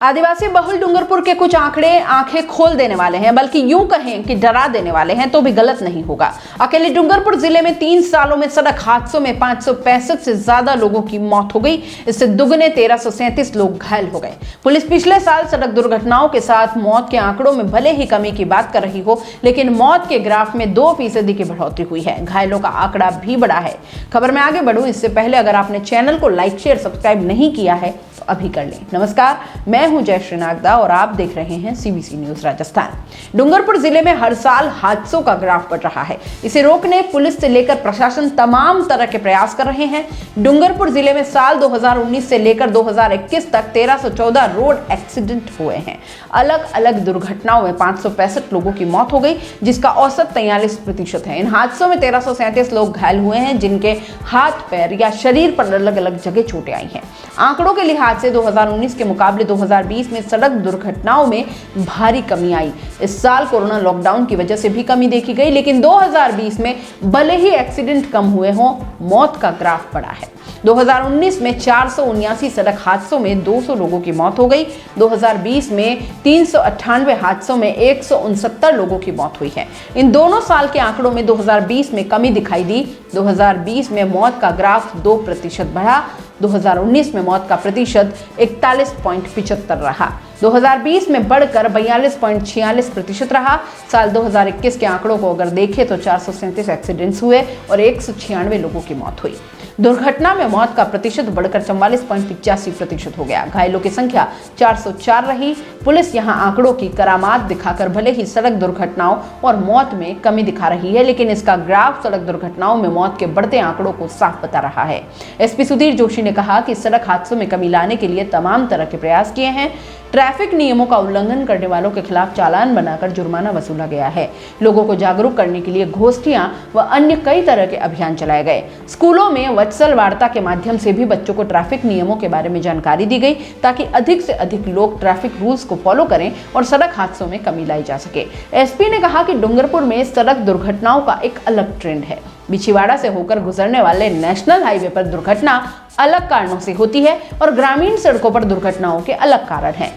आदिवासी बहुल डूंगरपुर के कुछ आंकड़े आंखें खोल देने वाले हैं, बल्कि यूं कहें कि डरा देने वाले हैं तो भी गलत नहीं होगा। अकेले डूंगरपुर जिले में 3 सालों में सड़क हादसों में 565 से ज्यादा लोगों की मौत हो गई। इससे दुगने 1337 लोग घायल हो गए। पुलिस पिछले साल सड़क दुर्घटनाओं के साथ मौत के आंकड़ों में भले ही कमी की बात कर रही हो, लेकिन मौत के ग्राफ में 2% की बढ़ोतरी हुई है। घायलों का आंकड़ा भी बढ़ा है। खबर में आगे बढ़ूं इससे पहले अगर आपने चैनल को लाइक शेयर सब्सक्राइब नहीं किया है तो अभी कर लें। नमस्कार, मैं हूं जयश्री नागदा और आप देख रहे हैं सीबीसी न्यूज राजस्थान। डूंगरपुर जिले में हर साल हादसों का ग्राफ बढ़ रहा है। इसे रोकने पुलिस से लेकर प्रशासन तमाम तरह के प्रयास कर रहे हैं। डूंगरपुर जिले में साल 2019 से लेकर 2021 तक 1314 रोड एक्सीडेंट हुए हैं। अलग अलग दुर्घटनाओं में 565 लोगों की मौत हो गई, जिसका औसत 43% है। इन हादसों में 1337 लोग घायल हुए हैं, जिनके हाथ पैर या शरीर पर अलग अलग जगह चोटें आई हैं। आंकड़ों के लिहाज से 2019 के मुकाबले 2020 में सड़क दुर्घटनाओं में भारी कमी आई। इस साल कोरोना लॉकडाउन की वजह से भी कमी देखी गई, लेकिन 2020 में भले ही एक्सीडेंट कम हुए हों, मौत का ग्राफ बढ़ा है। 2019 में 479 सड़क हादसों में 200 लोगों की मौत हो गई। 2020 में 398 हादसों में 169 लोगों की मौत हुई है। इन दोनों साल के आंकड़ों में 2020 में कमी दिखाई दी। 2020 में मौत का ग्राफ 2% बढ़ा। 2019 में मौत का प्रतिशत 41.75 रहा। 2020 में बढ़कर 42.46% रहा। साल 2021 के आंकड़ों को अगर देखें तो 437 एक्सीडेंट्स हुए और 196 लोगों की मौत हुई। दुर्घटना में मौत का प्रतिशत बढ़कर 44.85% हो गया। घायलों की संख्या 404 रही। पुलिस यहां आंकड़ों की करामात दिखाकर भले ही सड़क दुर्घटनाओं और मौत में कमी दिखा रही है, लेकिन इसका ग्राफ सड़क दुर्घटनाओं में मौत के बढ़ते आंकड़ों को साफ बता रहा है। एसपी सुधीर जोशी ने कहा कि सड़क हादसों में कमी लाने के लिए तमाम तरह के प्रयास किए हैं। ट्रैफिक नियमों का उल्लंघन करने वालों के खिलाफ चालान बनाकर जुर्माना वसूला गया है। लोगों को जागरूक करने के लिए गोष्ठियां व अन्य कई तरह के अभियान चलाए गए। स्कूलों में वत्सल वार्ता के माध्यम से भी बच्चों को ट्रैफिक नियमों के बारे में जानकारी दी गई, ताकि अधिक से अधिक लोग ट्रैफिक रूल्स को फॉलो करें और सड़क हादसों में कमी लाई जा सके। एसपी ने कहा कि डूंगरपुर में सड़क दुर्घटनाओं का एक अलग ट्रेंड है। बिछीवाड़ा से होकर गुजरने वाले नेशनल हाईवे पर दुर्घटना अलग कारणों से होती है और ग्रामीण सड़कों पर दुर्घटनाओं के अलग कारण हैं।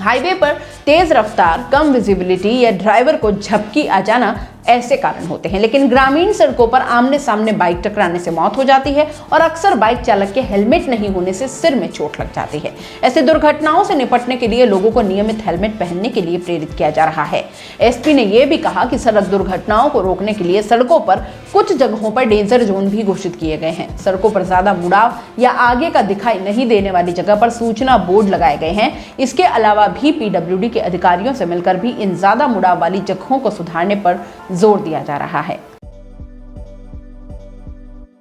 हाईवे पर तेज रफ्तार, कम विजिबिलिटी या ड्राइवर को झपकी आ जाना ऐसे कारण होते हैं, लेकिन ग्रामीण सड़कों पर आमने सामने बाइक टकराने से मौत हो जाती है और अक्सर बाइक चालक के हेलमेट नहीं होने से सिर में चोट लग जाती है। ऐसे दुर्घटनाओं से निपटने के लिए लोगों को नियमित हेलमेट पहनने के लिए प्रेरित किया जा रहा है। एसपी ने यह भी कहा कि सड़क दुर्घटनाओं को रोकने के लिए सड़कों पर कुछ जगहों पर डेंजर जोन भी घोषित किए गए हैं। सड़कों पर ज्यादा मुड़ाव या आगे का दिखाई नहीं देने वाली जगह पर सूचना बोर्ड लगाए गए हैं। इसके अलावा भी पीडब्ल्यूडी के अधिकारियों से मिलकर भी इन ज्यादा मुड़ाव वाली जगहों को सुधारने पर जोर दिया जा रहा है।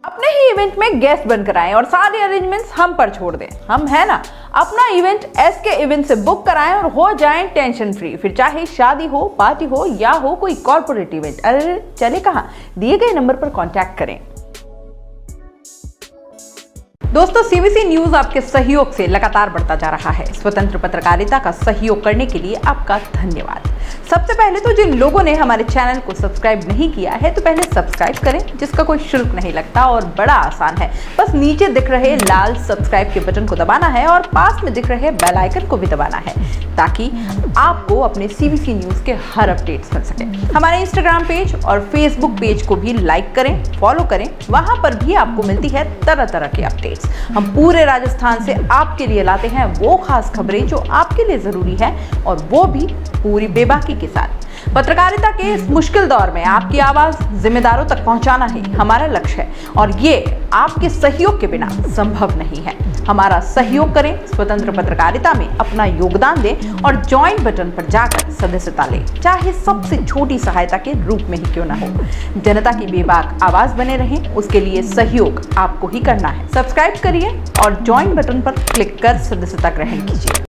अपने ही इवेंट में गेस्ट बनकर आएं और सारे अरेंजमेंट्स हम पर छोड़ दें। हम है ना। अपना इवेंट एसके इवेंट से बुक कराएं और हो जाएं टेंशन फ्री। फिर चाहे शादी हो, पार्टी हो या हो कोई कॉर्पोरेट इवेंट, अरे चले कहाँ, दिए गए नंबर पर कांटेक्ट करें। दोस्तों, सीबीसी न्यूज आपके सहयोग से लगातार बढ़ता जा रहा है। स्वतंत्र पत्रकारिता का सहयोग करने के लिए आपका धन्यवाद। सबसे पहले तो जिन लोगों ने हमारे चैनल को सब्सक्राइब नहीं किया है तो पहले सब्सक्राइब करें, जिसका कोई शुल्क नहीं लगता और बड़ा आसान है। बस नीचे दिख रहे लाल सब्सक्राइब के बटन को दबाना है और पास में दिख रहे बेल आइकन को भी दबाना है, ताकि आपको अपने सीबीसी न्यूज के हर अपडेट्स मिल सके। हमारे इंस्टाग्राम पेज और फेसबुक पेज को भी लाइक करें, फॉलो करें। वहां पर भी आपको मिलती है तरह तरह के अपडेट्स। हम पूरे राजस्थान से आपके लिए लाते हैं वो खास खबरें जो आपके लिए जरूरी है, और वो भी पूरी बेबाकी के साथ। पत्रकारिता के इस मुश्किल दौर में आपकी आवाज जिम्मेदारों तक पहुंचाना ही हमारा लक्ष्य है, और ये आपके सहयोग के बिना संभव नहीं है। हमारा सहयोग करें, स्वतंत्र पत्रकारिता में अपना योगदान दें और ज्वाइन बटन पर जाकर सदस्यता लें, चाहे सबसे छोटी सहायता के रूप में ही क्यों ना हो। जनता की बेबाक आवाज बने रहें, उसके लिए सहयोग आपको ही करना है। सब्सक्राइब करिए और ज्वाइन बटन पर क्लिक कर सदस्यता ग्रहण कीजिए।